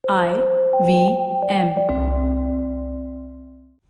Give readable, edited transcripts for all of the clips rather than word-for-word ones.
IVM.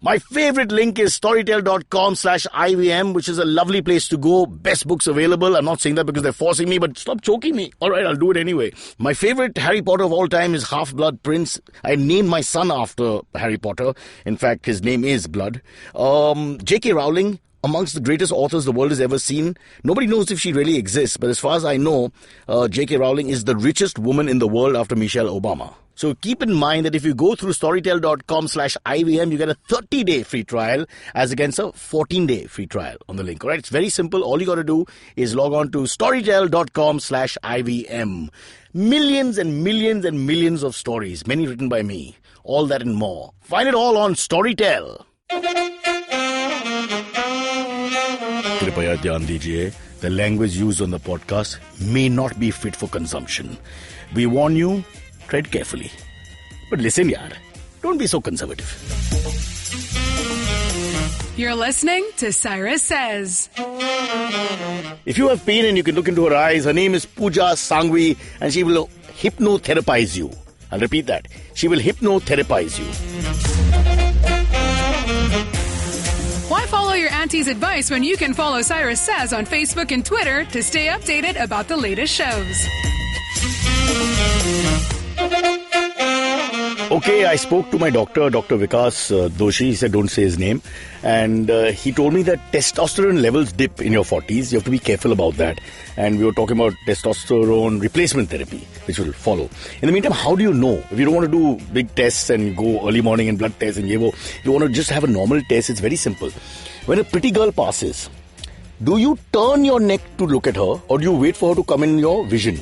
My favorite link is storytel.com/IVM, which is a lovely place to go. Best books available. I'm not saying that because they're forcing me, but stop choking me. All right, I'll do it anyway. My favorite Harry Potter of all time is Half-Blood Prince. I named my son after Harry Potter. In fact, his name is Blood. J.K. Rowling, amongst the greatest authors the world has ever seen. Nobody knows if she really exists, but as far as I know, J.K. Rowling is the richest woman in the world after Michelle Obama. So keep in mind that if you go through storytel.com/IVM, you get a 30-day free trial as against a 14-day free trial on the link. All right, it's very simple. All you got to do is log on to storytel.com/IVM. Millions and millions and millions of stories, many written by me. All that and more. Find it all on Storytel. Kripaya dhyan dijiye. The language used on the podcast may not be fit for consumption. We warn you, tread carefully. But listen, yaar, don't be so conservative. You're listening to Cyrus Says. If you have pain and you can look into her eyes, her name is Puja Sanghvi and she will hypnotherapize you. I'll repeat that. She will hypnotherapize you. Why follow your auntie's advice when you can follow Cyrus Says on Facebook and Twitter to stay updated about the latest shows? Okay, I spoke to my doctor, Dr. Vikas Doshi. He said don't say his name. And he told me that testosterone levels dip in your 40s. You have to be careful about that. And we were talking about testosterone replacement therapy, which will follow. In the meantime, how do you know? If you don't want to do big tests and go early morning and blood tests and you want to just have a normal test, it's very simple. When a pretty girl passes, do you turn your neck to look at her or do you wait for her to come in your vision?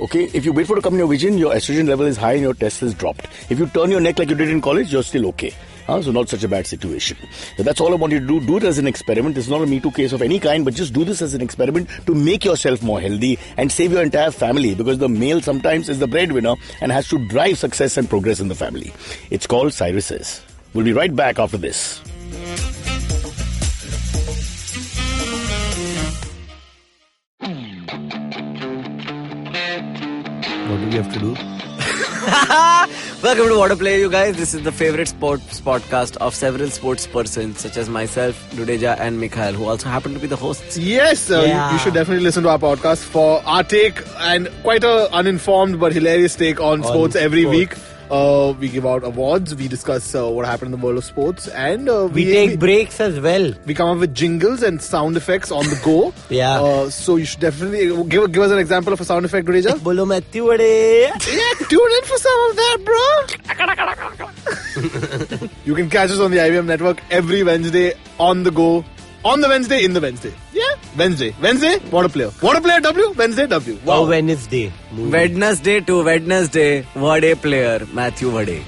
Okay, if you wait for her to come in your vision, your estrogen level is high and your test is dropped. If you turn your neck like you did in college, you're still okay. So not such a bad situation. So that's all I want you to do. Do it as an experiment. This is not a Me Too case of any kind, but just do this as an experiment to make yourself more healthy and save your entire family, because the male sometimes is the breadwinner and has to drive success and progress in the family. It's called Cyrus Says. We'll be right back after this. What do we have to do? Welcome to What a Play, you guys. This is the favorite sports podcast of several sports persons such as myself, Dudeja and Mikhail, who also happen to be the hosts. Yes, you should definitely listen to our podcast for our take and quite a uninformed but hilarious take on sports every week. We give out awards, we discuss what happened in the world of sports, and we take breaks as well. We come up with jingles and sound effects on the go. So you should definitely give us an example of a sound effect, Dudeja. Bolo Matthew Ade. Yeah, tune in for some of that, bro. You can catch us on the IVM network every Wednesday on the go. On the Wednesday, in the Wednesday. Yeah, Wednesday, What a Player. What a Player W, Wednesday W. Wow. Oh, Wednesday. Wednesday to Wednesday, What a Player, Matthew Wade.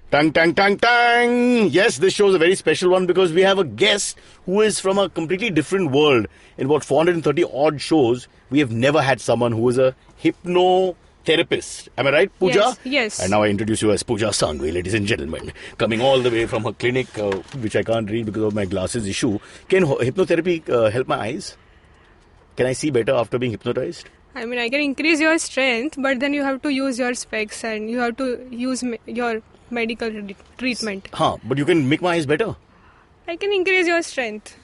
Tang, tang, tang, tang. Yes, this show is a very special one because we have a guest who is from a completely different world. In about 430 odd shows, we have never had someone who is a hypnotherapist. Am I right, Puja? Yes. And now I introduce you as Puja Sanghvi, ladies and gentlemen. Coming all the way from her clinic, which I can't read because of my glasses issue. Can hypnotherapy help my eyes? Can I see better after being hypnotized? I mean, I can increase your strength, but then you have to use your specs and you have to use your medical treatment. But you can make my eyes better. I can increase your strength.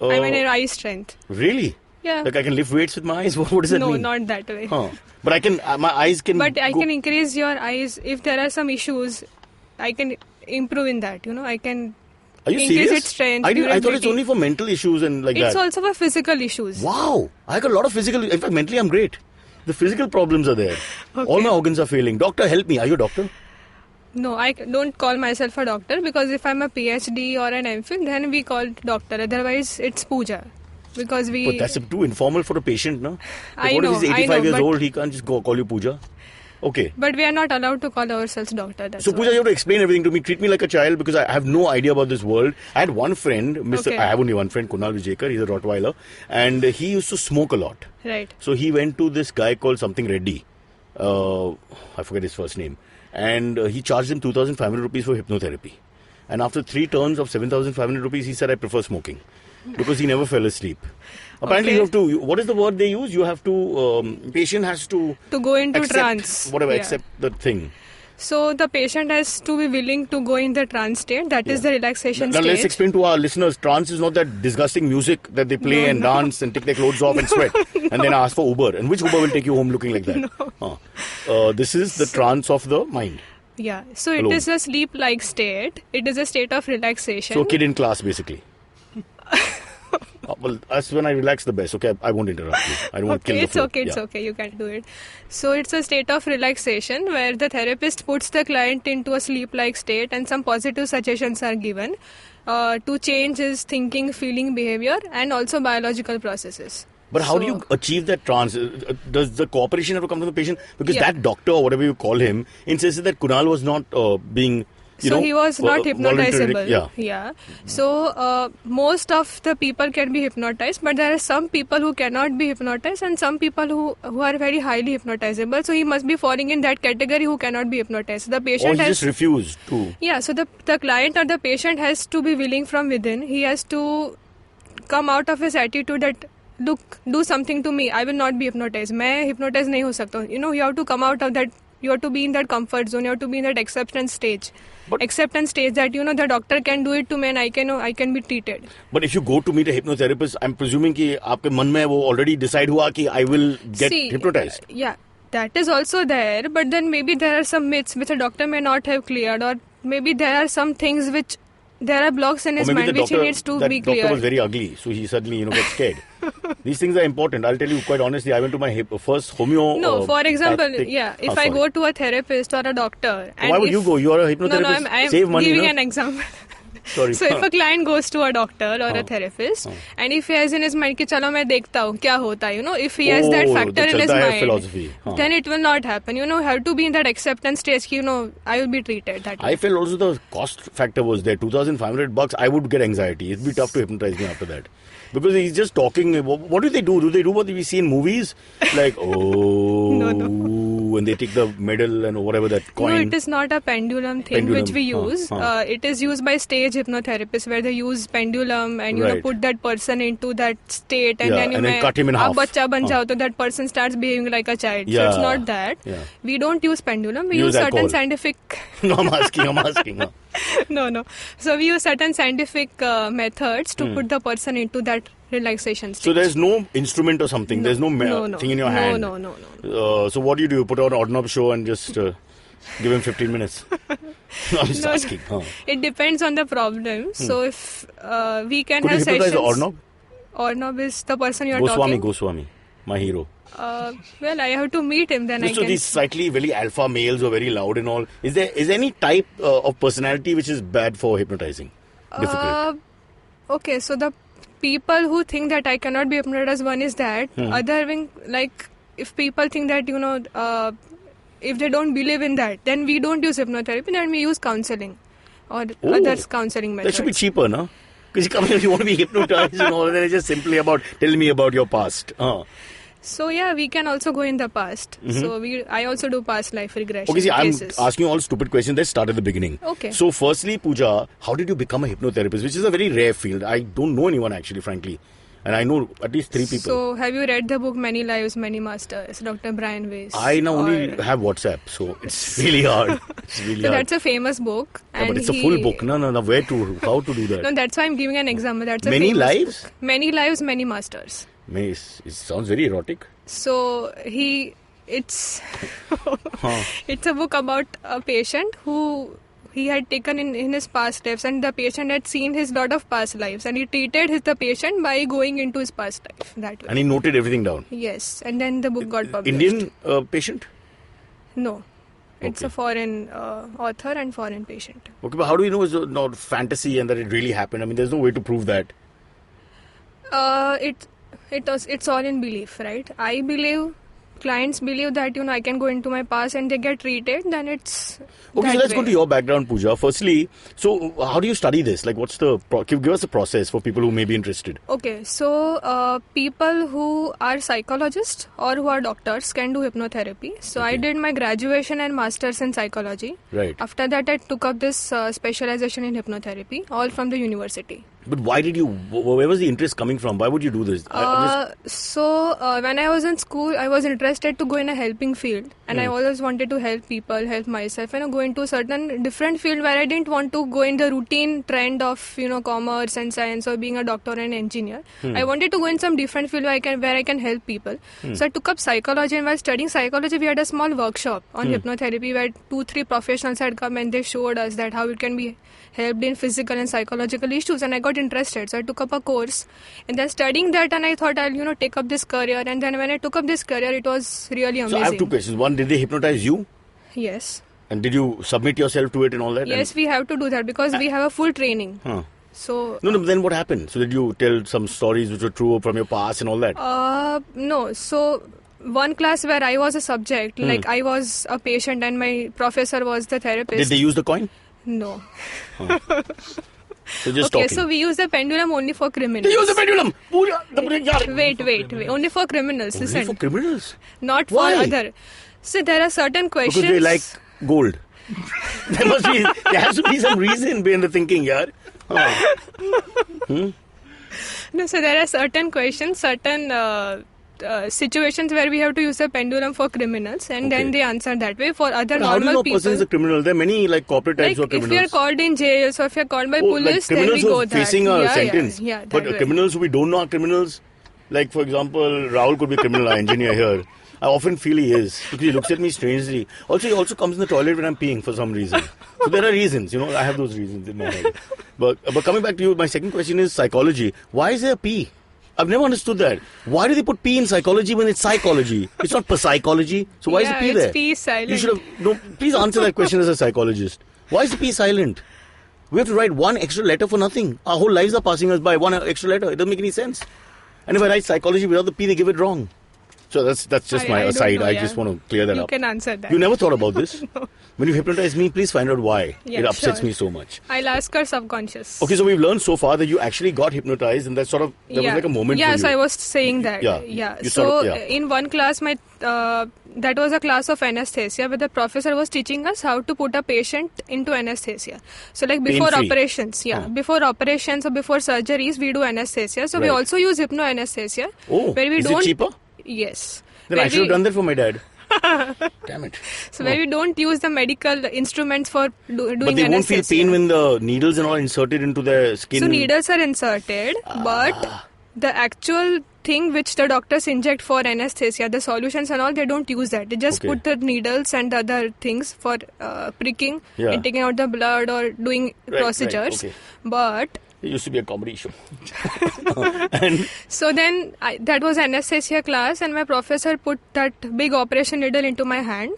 I mean, your eye strength. Really? Yeah. Like I can lift weights with my eyes? What does that mean? No, not that way. But I can, my eyes can... But I can increase your eyes. If there are some issues, I can improve in that, I can... Are you increase serious? Its strength, I thought it's only for mental issues and like it's that. It's also for physical issues. Wow. I got a lot of physical... In fact, mentally I'm great. The physical problems are there. Okay. All my organs are failing. Doctor, help me. Are you a doctor? No, I don't call myself a doctor because if I'm a PhD or an MPhil, then we call doctor. Otherwise, it's Puja. Because we... But that's too informal for a patient, no? Like what if he's 85 years old, he can't just call you Puja? Okay. But we are not allowed to call ourselves doctor. So Puja, you have to explain everything to me. Treat me like a child because I have no idea about this world. I had one friend, I have only one friend, Kunal Vijayekar, he's a Rottweiler, and he used to smoke a lot. Right. So he went to this guy called something Reddy. I forget his first name. And he charged him 2,500 rupees for hypnotherapy. And after 3 turns of 7,500 rupees, he said, I prefer smoking. because he never fell asleep. Apparently, you have to. What is the word they use? You have to. Patient has to go into accept trance. Whatever, Yeah. accept the thing. So the patient has to be willing to go in the trance state. That is the relaxation Now stage. let's explain to our listeners. Trance is not that disgusting music that they play and dance and take their clothes off and sweat and then ask for Uber. And which Uber will take you home looking like that? This is the trance of the mind. Yeah. So it Alone. is a sleep-like state. It is a state of relaxation. So kid in class, basically. Well, that's when I relax the best. Okay, I won't interrupt you. I don't want to kill the flow. It's okay, you can do it. So it's a state of relaxation where the therapist puts the client into a sleep-like state and some positive suggestions are given to change his thinking, feeling, behavior and also biological processes. But how do you achieve that trance? Does the cooperation have to come from the patient? Because that doctor, or whatever you call him, insisted that Kunal was not being... he was not hypnotizable. Yeah. So most of the people can be hypnotized, but there are some people who cannot be hypnotized and some people who are very highly hypnotizable. So he must be falling in that category who cannot be hypnotized. The patient just refused to. Yeah. So the client or the patient has to be willing from within. He has to come out of his attitude that look, do something to me. I will not be hypnotized. मैं hypnotized नहीं हो सकता. You have to come out of that. You have to be in that comfort zone. You have to be in that acceptance stage. Acceptance stage that the doctor can do it to me and I can be treated. But if you go to meet a hypnotherapist, I'm presuming कि आपके मन में वो already decide हुआ कि I will get hypnotized. Yeah, that is also there. But then maybe there are some myths which a doctor may not have cleared, or maybe there are some things which there are blocks in his mind which he needs to be cleared. That doctor was very ugly, so he suddenly gets scared. These things are important. I'll tell you quite honestly, I went to my first homeo... No, for example, if I go to a therapist or a doctor... So why would you go? You are a hypnotherapist. No, I'm Save money, giving an example. Sorry. So if a client goes to a doctor or a therapist and if he has in his mind कि चलो मैं देखता हूँ क्या होता है, if he has that factor in his mind, philosophy. Then it will not happen. Have to be in that acceptance stage. I will be treated that way. I felt also the cost factor was there. $2,500. I would get anxiety. It'd be tough to hypnotize me after that. Because he's just talking. What do they do? Do they do what we see in movies? Like, No. and they take the medal and whatever that coin. No, it is not a pendulum thing which we use. It is used by stage hypnotherapists where they use pendulum and put that person into that state and then cut him in half. बच्चा बन जाओ, so that person starts behaving like a child. So it's not that. We don't use pendulum. We use certain scientific... No, I'm asking. No. So we use certain scientific methods to put the person into that relaxation state. So there's no instrument or something? There's no thing in your hand? No. So what do? You put out an odd knob show and just give him 15 minutes? No, I'm just asking. It depends on the problem. So if we can Could have you sessions... hypnotize the odd knob? Odd knob is the person you're talking... Goswami, my hero. Well, I have to meet him, then I So can... these slightly very alpha males are very loud and all. Is there any type of personality which is bad for hypnotizing? Difficult? Okay, so the people who think that I cannot be hypnotized, one is that. Other wing, like, if people think that, if they don't believe in that, then we don't use hypnotherapy, then we use counseling or other counseling methods. That should be cheaper, no? Because you come here, you want to be hypnotized and all, and then it's just simply about tell me about your past. So we can also go in the past. So I also do past life regression Okay, see, cases. I'm asking all stupid questions. Let's start at the beginning. Okay. So firstly, Puja, how did you become a hypnotherapist? Which is a very rare field. I don't know anyone actually, frankly. And I know at least 3 people. So have you read the book Many Lives, Many Masters, Dr. Brian Weiss? I now only have WhatsApp, so it's really hard. That's a famous book. Yeah, but it's a full book. No. How to do that? No, that's why I'm giving an example. That's a Many famous Lives? book. Many Lives, Many Masters. It sounds very erotic. So it's a book about a patient who he had taken in his past lives, and the patient had seen his lot of past lives, and he treated the patient by going into his past life that way. And he noted everything down. Yes, and then the book got published. Indian patient? No. It's a foreign author and foreign patient. Okay, but how do you know it's not fantasy and that it really happened? I mean, there's no way to prove that. It's all in belief, right? I believe, clients believe that I can go into my past and they get treated, then it's okay. So let's go to your background, Puja. Firstly, so how do you study this? Like, what's the give us a process for people who may be interested. Okay, so people who are psychologists or who are doctors can do hypnotherapy. So I did my graduation and masters in psychology. Right. After that, I took up this specialization in hypnotherapy, all from the university. But why did you? Where was the interest coming from? Why would you do this? When I was in school, I was interested to go in a helping field, and I always wanted to help people, help myself, go into a certain different field where I didn't want to go in the routine trend of commerce and science or being a doctor and engineer. I wanted to go in some different field where I can help people. So I took up psychology, and while studying psychology, we had a small workshop on hypnotherapy where 2-3 professionals had come and they showed us that how it can be helped in physical and psychological issues, and I got interested, so I took up a course, and then studying that, and I thought I'll take up this career, and then when I took up this career, it was really amazing. So I have 2 questions. One, did they hypnotize you? Yes. And did you submit yourself to it and all that? Yes, we have to do that because we have a full training. So no, then what happened? So did you tell some stories which were true from your past and all that? No. So one class where I was a subject, like I was a patient and my professor was the therapist. Did they use the coin? No. So just okay, talking. so we use the pendulum only for criminals. They use the pendulum! Wait. Only for criminals. Only Listen. for criminals? Not for Why? other. So there are certain questions. Because they like gold. There has to be some reason behind the thinking, yaar. No, so there are certain questions, certain situations where we have to use a pendulum for criminals, and then they answer that way. For other But how do you know normal a people, person is a criminal? There are many corporate types of if criminals. we are called in jail, so if we are called by police, then criminals we who go are that. facing a sentence. Yeah, but that way. criminals who we don't know are criminals. Like, for example, Rahul could be a criminal engineer here. I often feel he is because he looks at me strangely. Also, he also comes in the toilet when I'm peeing for some reason. So there are reasons, I have those reasons in my head. But coming back to you, my second question is psychology. Why is there a P? I've never understood that. Why do they put P in psychology when it's psychology? It's not psychology. So why is the P there? P silent. You should have please answer that question as a psychologist. Why is the P silent? We have to write one extra letter for nothing. Our whole lives are passing us by one extra letter. It doesn't make any sense. And if I write psychology without the P, they give it wrong. So that's just my aside. I just want to clear that up. You can answer that. You never thought about this? No. When you hypnotize me, please find out why. Yeah, it upsets sure. me so much. I'll ask her subconscious. Okay, so we've learned so far that you actually got hypnotized, and that was like a moment for you. Yeah, so I was saying that. Yeah. So in one class, that was a class of anesthesia where the professor was teaching us how to put a patient into anesthesia. So like before Pain-free. Operations, before operations or before surgeries, we do anesthesia. So we also use hypnoanesthesia. Oh, where we is don't, it cheaper? Yes. Then I should have done that for my dad. Damn it. So where we don't use the medical instruments for doing But they anesthesia. won't feel pain when the needles and all inserted into their skin. So needles are inserted, but the actual thing which the doctors inject for anesthesia, the solutions and all, they don't use that. They just put the needles and the other things for pricking and taking out the blood or doing procedures. Right, okay. But it used to be a comedy show. so then that was anesthesia class, and my professor put that big operation needle into my hand.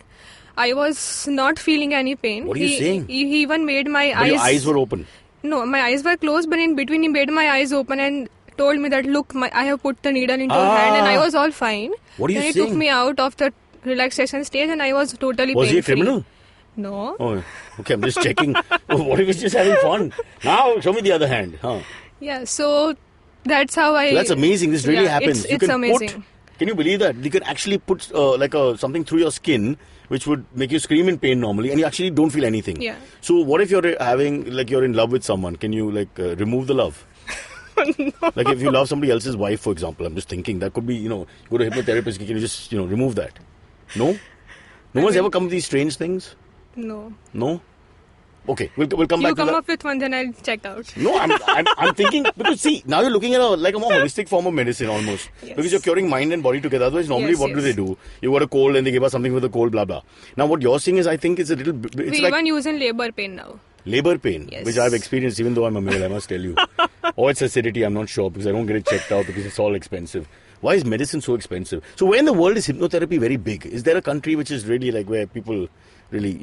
I was not feeling any pain. What are you saying? He even made my eyes... Your eyes were open? No, my eyes were closed, but in between he made my eyes open and told me that, look, I have put the needle into your hand, and I was all fine. What are you saying? saying? He took me out of the relaxation stage, and I was totally Was pain-free. he a criminal? No. Oh, okay, I'm just checking. What if he's just having fun? Now, show me the other hand. Yeah, so that's how I... So that's amazing. This really happens. It's amazing. Can you believe that? You can actually put something through your skin which would make you scream in pain normally, and you actually don't feel anything. Yeah. So what if you're having, you're in love with someone? Can you, remove the love? No. Like if you love somebody else's wife, for example, I'm just thinking that could be, go to a hypnotherapist, can you just, remove that? No? No one's ever come with these strange things? No. No? Okay, we'll come back to You come that. up with one, then I'll check out. No, I'm thinking, because see, now you're looking at a more holistic form of medicine almost. Yes. Because you're curing mind and body together. Otherwise, normally Yes, what do yes. they do? You got a cold and they give us something with a cold, blah, blah. Now what you're saying is, I think it's a little bit, it's We like even use in labor pain now. labor pain, Yes. which I've experienced even though I'm a male, I must tell you. Or it's acidity, I'm not sure, because I don't get it checked out because it's all expensive. Why is medicine so expensive? So where in the world is hypnotherapy very big? Is there a country which is really where people really,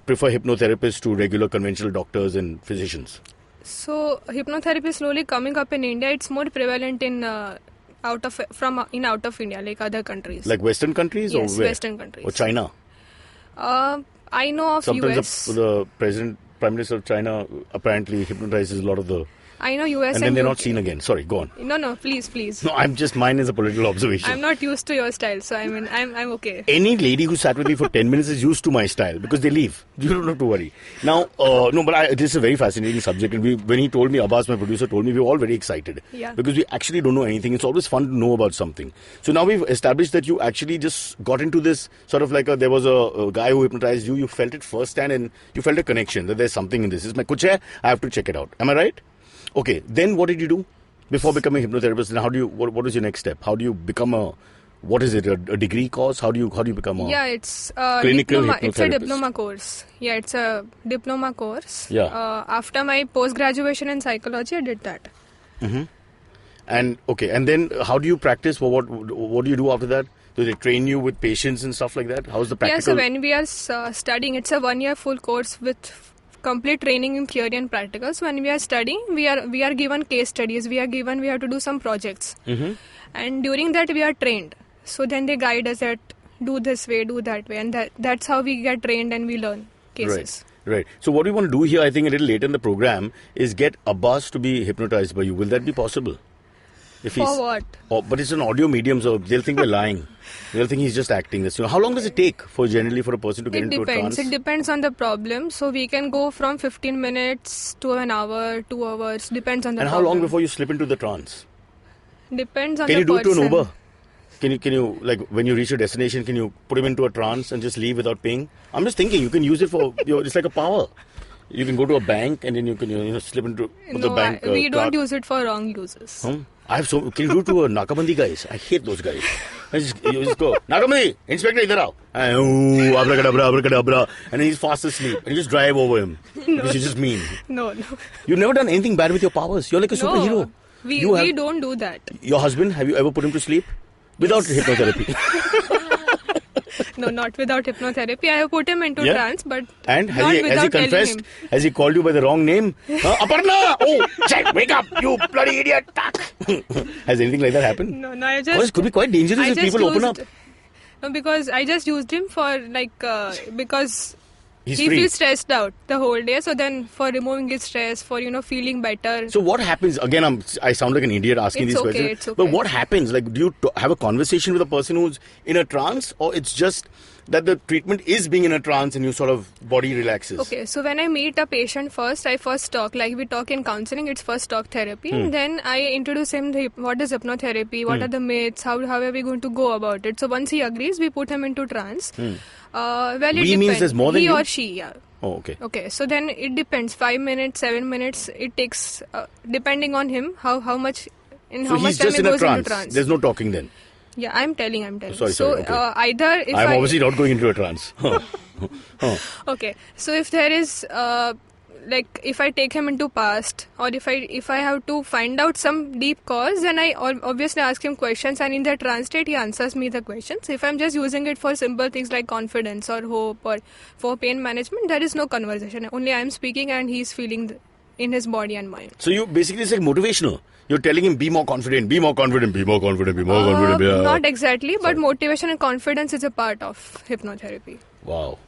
prefer hypnotherapists to regular conventional doctors and physicians? So hypnotherapy is slowly coming up in India. It's more prevalent in out of India, like other countries. Like Western countries Yes, or where? Western countries. Or China? I know of Sometimes US. the Prime Minister of China apparently hypnotizes a lot of the I know US and then they're not UK. seen again. Sorry, go on. No, please. No, mine is a political observation. I'm not used to your style, so I mean, I'm okay. Any lady who sat with me for 10 minutes is used to my style because they leave. You don't have to worry. Now, this is a very fascinating subject. And when he told me, Abbas, my producer, told me, we were all very excited. Yeah. Because we actually don't know anything. It's always fun to know about something. So now we've established that you actually just got into this sort of like there was a guy who hypnotized you. You felt it firsthand and you felt a connection that there's something in this. Is my kuch hai? I have to check it out. Am I right? Okay. Then what did you do before becoming a hypnotherapist? And what is your next step? How do you become what is it? A degree course? How do you become a it's clinical diploma. hypnotherapist? It's a diploma course. Yeah, it's a diploma course. Yeah. After my post graduation in psychology, I did that. Mm-hmm. And then how do you practice? What do you do after that? Do they train you with patients and stuff like that? How's the practical? Yeah, so when we are studying, it's a 1 year full course with complete training in theory and practical. So when we are studying, we are given case studies. We have to do some projects, and during that we are trained. So then they guide us that do this way, do that way, and that's how we get trained and we learn cases. Right. So what we want to do here, I think a little later in the program, is get Abbas to be hypnotized by you. Will that be possible? For what? But it's an audio medium, so they'll think we're lying. They'll think he's just acting this. How long does it take for a person to get into a trance? It depends on the problem. So we can go from 15 minutes to an hour, 2 hours. Depends on the problem. And how long before you slip into the trance? Depends on the person. Can you do it to an Uber? Can you like when you reach your destination, can you put him into a trance and just leave without paying? I'm just thinking you can use it for it's like a power. You can go to a bank and then you can slip into the bank. We don't use it for wrong uses. Can you do it to a Nakabandi guys? I hate those guys. You just go, Nakabandi, Inspector, idhar aao. And abracadabra, abracadabra. And then he's fast asleep. And you just drive over him. Because you're just mean. No. You've never done anything bad with your powers. You're like a superhero. We don't do that. Your husband, have you ever put him to sleep? Without hypnotherapy? No, not without hypnotherapy. I have put him into trance, but and has he confessed? Has he called you by the wrong name? Aparna! Oh, check, wake up, you bloody idiot! Has anything like that happened? No, I just... it could be quite dangerous if people open up. No, because I just used him for because... He feels stressed out the whole day. So then for removing his stress, for, feeling better. So what happens? Again, I sound like an idiot asking these questions. It's okay. But what happens? Like, do you have a conversation with a person who's in a trance? Or it's just that the treatment is being in a trance and you sort of body relaxes? Okay, so when I meet a patient first, I first talk. Like we talk in counseling, it's first talk therapy. And then I introduce him what is hypnotherapy, what are the myths, how are we going to go about it. So once he agrees, we put him into trance. It depends. Means there's more than he you? or she, yeah. Oh, okay. Okay, so then it depends. 5 minutes, 7 minutes, it takes, depending on him, how much time he goes into trance. There's no talking then? Yeah, I'm telling. Sorry, okay. Either if I'm obviously not going into a trance. Okay, so if there is... if I take him into past, or if I have to find out some deep cause, then I obviously ask him questions, and in the trance state he answers me the questions. If I'm just using it for simple things like confidence or hope or for pain management, there is no conversation. Only I am speaking and he's feeling in his body and mind. So you basically, it's like motivational. You're telling him be more confident, be more confident, be more confident, be more confident. Not exactly, but motivation and confidence is a part of hypnotherapy. Wow.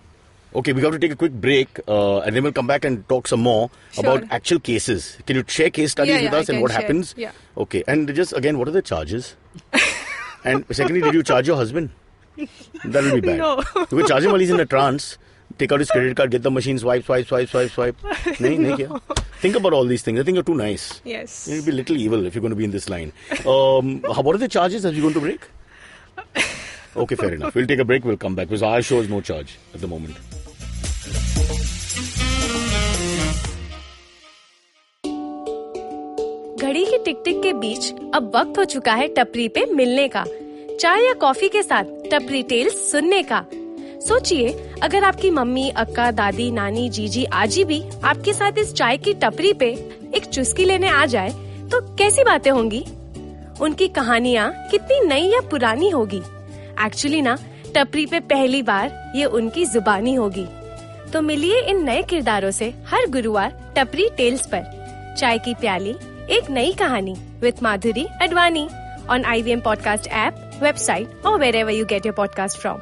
Okay, we got to take a quick break and then we'll come back and talk some more about actual cases. Can you share case studies with us and what happens? Yeah. Okay, and just again, what are the charges? And secondly, did you charge your husband? That will be bad. No. You could charge him while he's in a trance. Take out his credit card, get the machine, swipe. No. Nahi. Think about all these things. I think you're too nice. Yes. You'll be a little evil if you're going to be in this line. What are the charges as we going to break? Okay, fair enough. We'll take a break. We'll come back because our show is no charge at the moment. घड़ी की टिक टिक के बीच अब वक्त हो चुका है टपरी पे मिलने का, चाय या कॉफी के साथ टपरी टेल्स सुनने का। सोचिए, अगर आपकी मम्मी, अक्का, दादी, नानी, जीजी, आजी भी आपके साथ इस चाय की टपरी पे एक चुस्की लेने आ जाए तो कैसी बातें होंगी? उनकी कहानियाँ कितनी नई या पुरानी होगी? एक्चुअली ना, टपरी पे पहली बार ये उनकी जुबानी होगी। तो मिलिए इन नए किरदारों से हर गुरुवार टपरी टेल्स पर। चाय की प्याली, एक नई कहानी with Madhuri Advani on IVM Podcast app, website or wherever you get your podcast from.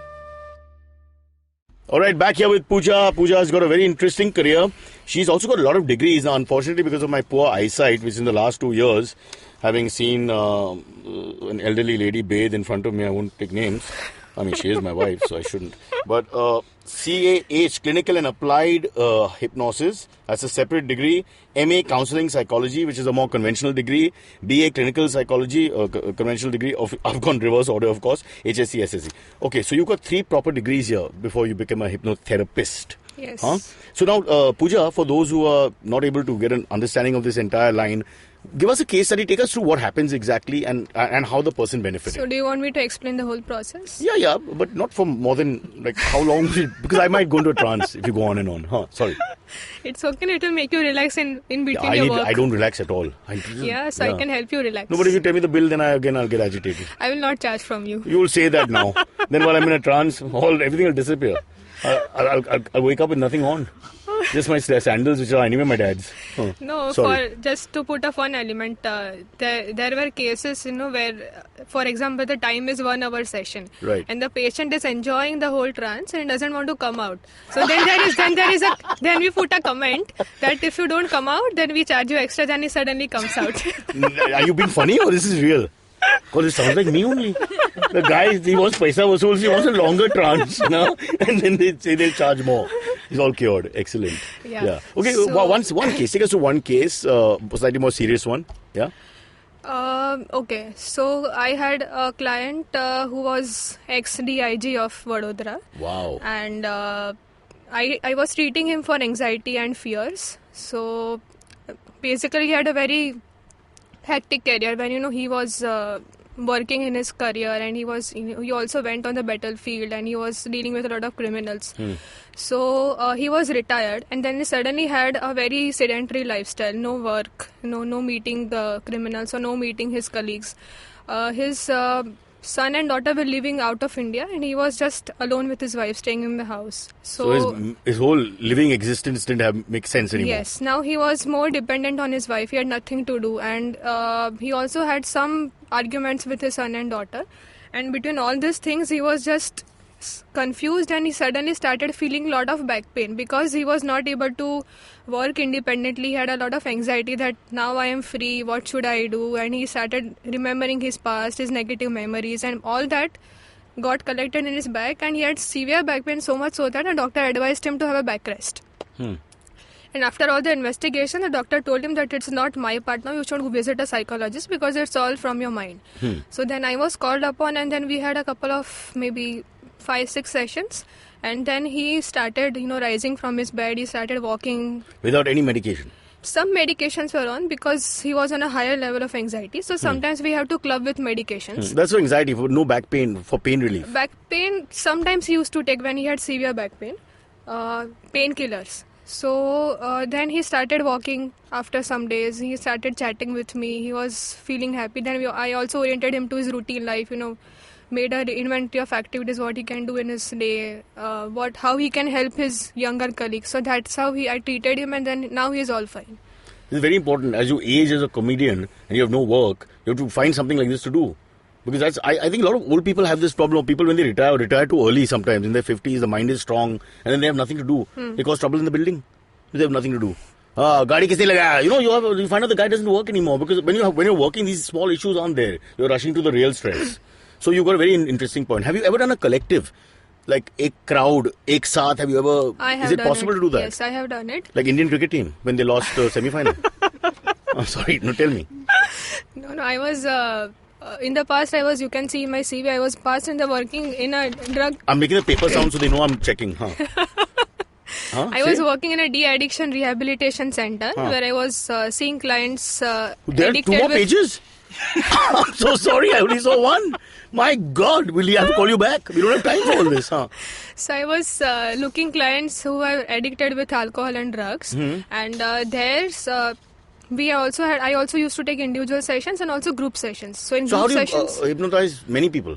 All right, back here with Puja. Puja has got a very interesting career. She's also got a lot of degrees. Now, unfortunately, because of my poor eyesight, which in the last 2 years, having seen an elderly lady bathe in front of me, I won't take names. I mean, she is my wife, so I shouldn't. But CAH, Clinical and Applied Hypnosis, that's a separate degree. MA, Counseling Psychology, which is a more conventional degree. BA, Clinical Psychology, conventional degree. I've gone reverse order, of course. HSC, SSC. Okay, so you've got 3 proper degrees here before you become a hypnotherapist. Yes. Huh? So now, Puja, for those who are not able to get an understanding of this entire line, give us a case study. Take us through what happens exactly and how the person benefited. So do you want me to explain the whole process? Yeah, but not for more than like how long? Because I might go into a trance if you go on and on. Sorry. It's okay. It will make you relax in between your work. I don't relax at all. I can help you relax. No, but if you tell me the bill, then I'll get agitated. I will not charge from you. You will say that now. Then while I'm in a trance, everything will disappear. I'll wake up with nothing on. Just my sandals, which are anyway my dad's. No, sorry. for just to put a fun element, there were cases, where, for example, the time is 1 hour session, right, and the patient is enjoying the whole trance and doesn't want to come out. So then then we put a comment that if you don't come out, then we charge you extra. Then he suddenly comes out. Are you being funny or this is real? Because it sounds like me only. The guy, he wants paisa vasool, he wants a longer trance, and then they say they'll charge more. He's all cured. Excellent. Yeah. Okay, so, one case. Take us to one case, slightly more serious one. Yeah. Okay, so I had a client who was ex-DIG of Vadodara. Wow. And I was treating him for anxiety and fears. So basically, he had a very hectic career when he was working in his career, and he also went on the battlefield, and he was dealing with a lot of criminals. So he was retired, and then he suddenly had a very sedentary lifestyle, no work, no meeting the criminals or no meeting his colleagues. His son and daughter were living out of India, and he was just alone with his wife, staying in the house. So his whole living existence didn't make sense anymore. Yes, now he was more dependent on his wife. He had nothing to do, and he also had some arguments with his son and daughter. And between all these things, he was just confused, and he suddenly started feeling a lot of back pain because he was not able to work independently. He had a lot of anxiety that now I am free, what should I do? And he started remembering his past, his negative memories, and all that got collected in his back, and he had severe back pain, so much so that a doctor advised him to have a back rest. And after all the investigation, the doctor told him that it's not my part now, you should visit a psychologist because it's all from your mind. So then I was called upon, and then we had a couple of maybe 5-6 sessions, and then he started rising from his bed. He started walking without any medication. Some medications were on because he was on a higher level of anxiety, so sometimes we have to club with medications. That's for anxiety, for no back pain, for pain relief. Back pain sometimes he used to take when he had severe back pain, painkillers. So then he started walking. After some days he started chatting with me. He was feeling happy. Then I also oriented him to his routine life, made an inventory of activities, what he can do in his day, how he can help his younger colleagues. So that's how I treated him, and then now he is all fine. It's very important. As you age as a comedian and you have no work, you have to find something like this to do. Because I think a lot of old people have this problem. People, when they retire too early sometimes. In their 50s, the mind is strong, and then they have nothing to do. They cause trouble in the building. They have nothing to do. Gaadi kisne laga? You find out the guy doesn't work anymore. Because when you're working, these small issues aren't there. You're rushing to the real stress. So you've got a very interesting point. Have you ever done a collective? Like a crowd, ek saath? Have you ever... Is it possible to do that? Yes, I have done it. Like Indian cricket team, when they lost semi-final? Sorry, no, tell me. No, I was... in the past, you can see in my CV, I was past in the working in a drug... I'm making a paper sound so they know I'm checking. I was working in a de-addiction rehabilitation center where I was seeing clients there are 2 more pages? I'm so sorry, I only saw one. My God, will he have to call you back? We don't have time for all this. So I was looking clients who are addicted with alcohol and drugs. And there's... I also used to take individual sessions and also group sessions. So in group sessions... how do you hypnotize many people?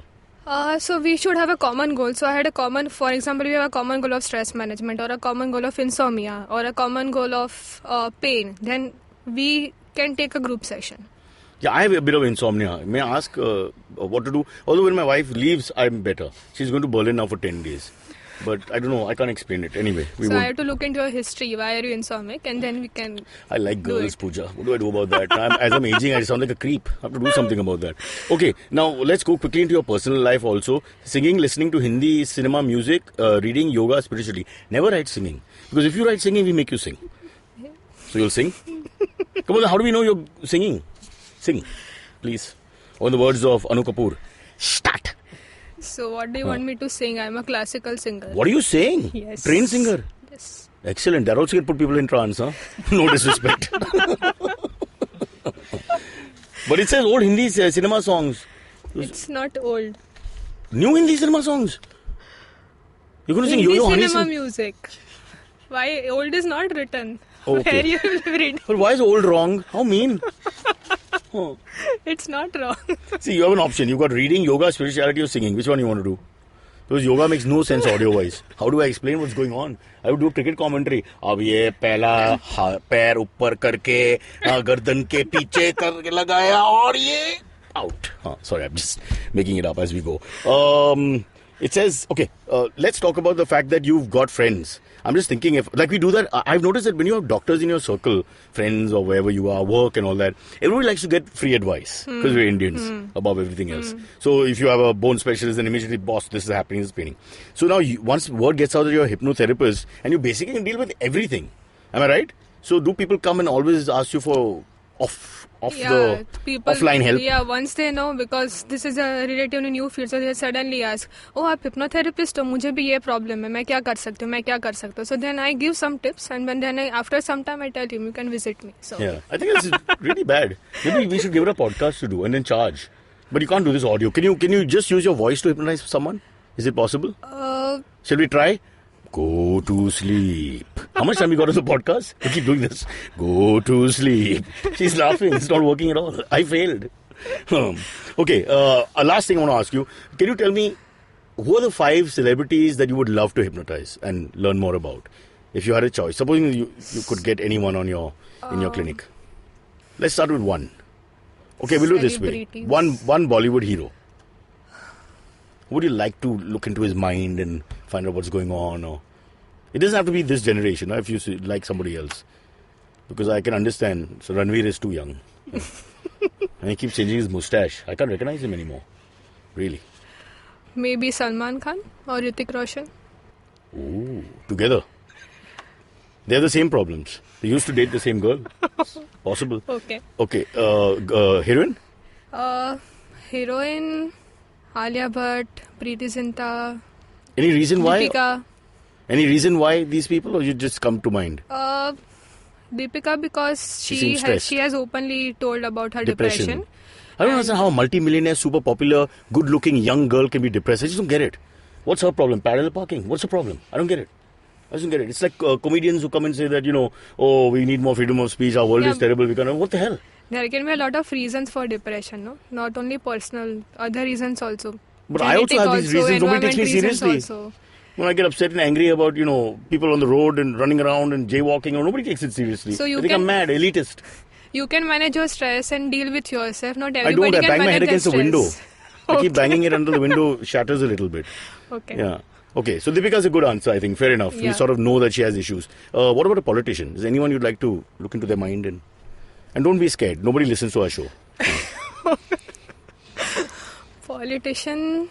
So we should have a common goal. So I had for example, we have a common goal of stress management, or a common goal of insomnia, or a common goal of pain. Then we can take a group session. Yeah, I have a bit of insomnia. May I ask what to do? Although when my wife leaves, I'm better. She's going to Berlin now for 10 days. But I don't know. I can't explain it. Anyway, we So won't. I have to look into your history. Why are you insomniac? And then we can. I like do girls, it. Puja. What do I do about that? As I'm aging, I sound like a creep. I have to do something about that. Okay, now let's go quickly into your personal life also. Singing, listening to Hindi, cinema, music, reading, yoga, spiritually. Never write singing. Because if you write singing, we make you sing. So you'll sing? Come on, how do we know you're singing? Sing, please. Or in the words of Anu Kapoor, start. So what do you want me to sing? I'm a classical singer. What are you saying? Yes. Trained singer? Yes. Excellent. That also can put people in trance, huh? No disrespect. But it says old Hindi cinema songs. It's not old. New Hindi cinema songs. You're going to sing Hindi Yo-Yo Honey cinema Sing? music. Why old is not written? Okay. Where you will read? But why is old wrong? How mean? Oh. It's not wrong. See, you have an option. You've got reading, yoga, spirituality, or singing. Which one you want to do? Because yoga makes no sense audio-wise. How do I explain what's going on? I would do a cricket commentary. अब ये पहला पैर ऊपर करके गर्दन के पीछे करके लगाया और ये out. Sorry, I'm just making it up as we go. It says, okay, let's talk about the fact that you've got friends. I'm just thinking if, like we do that, I've noticed that when you have doctors in your circle, friends or wherever you are, work and all that, everybody likes to get free advice because we're Indians above everything else. So if you have a bone specialist, then immediately, boss, this is happening, this is paining. So now once word gets out that you're a hypnotherapist and you basically can deal with everything. Am I right? So do people come and always ask you for the offline help? Yeah, once they know, because this is a relatively new field, so they suddenly ask, oh, आप hypnotherapist हो, मुझे भी ये problem है, मैं क्या कर सकती हूँ? So then I give some tips, and then after some time I tell him, you can visit me. So Yeah, I think that's really bad. Maybe we should give it a podcast to do and then charge. But you can't do this audio. Can you just use your voice to hypnotize someone? Is it possible? Shall we try? Go to sleep. How much time we got on the podcast? We keep doing this. Go to sleep. She's laughing. It's not working at all. I failed. Okay, a last thing I want to ask you. Can you tell me who are the 5 celebrities that you would love to hypnotize and learn more about? If you had a choice. Supposing you could get anyone in your clinic. Let's start with one. Okay, we'll do it this way. Celebrities. One Bollywood hero. Would you like to look into his mind and find out what's going on? Or it doesn't have to be this generation, if you like somebody else. Because I can understand. So Ranveer is too young. And he keeps changing his mustache. I can't recognize him anymore. Really. maybe Salman Khan or Hrithik Roshan. Ooh, together. They have the same problems. They used to date the same girl. Possible. Okay. Okay. Heroine? Heroine, Alia Bhatt, Preeti Zinta, Any reason why? Deepika. Any reason why these people, or you just come to mind? Deepika, because She seems stressed. she has openly told about her depression. I don't understand how a multi-millionaire, super popular, good-looking young girl can be depressed. I just don't get it. What's her problem? Parallel parking. What's the problem? I don't get it. It's like comedians who come and say that, oh, we need more freedom of speech. Our world is terrible. We can't. What the hell? There can be a lot of reasons for depression, no? Not only personal, other reasons also. But I also have these reasons. Nobody takes me environment seriously. reasons also. When I get upset and angry about, people on the road and running around and jaywalking, nobody takes it seriously. So you I think I'm mad, elitist. You can manage your stress and deal with yourself. Not I everybody don't. I can bang my manage head their against the stress. window. I keep banging it until the window shatters a little bit. Okay. Yeah. Okay, so Deepika's a good answer, I think. Fair enough. We Yeah. sort of know that she has issues. What about a politician? Is there anyone you'd like to look into their mind? And don't be scared. Nobody listens to our show. Politician,